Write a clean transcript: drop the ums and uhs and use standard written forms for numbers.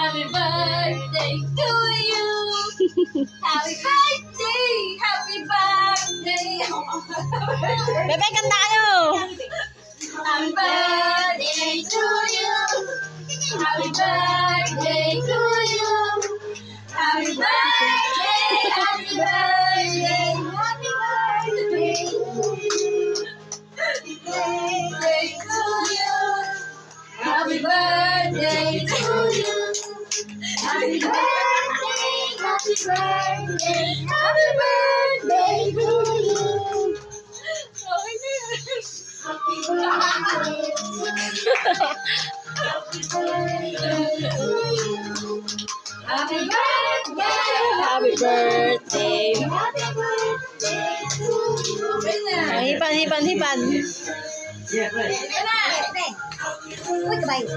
Happy birthday to you. Happy birthday. Happy birthday. Bebe, kanta kayo! Happy birthday to you. Happy birthday to you. Happy birthday. Happy birthday. Happy birthday to you. Birthday to you. Happy birthday to you. Happy birthday. Happy birthday. Happy birthday to you. Okay na yun. Happy birthday. Happy birthday to you. Happy birthday. Happy birthday! Happy birthday to you. Okay na. Hipan, hipan, hipan! Okay na. Uy, kabayo.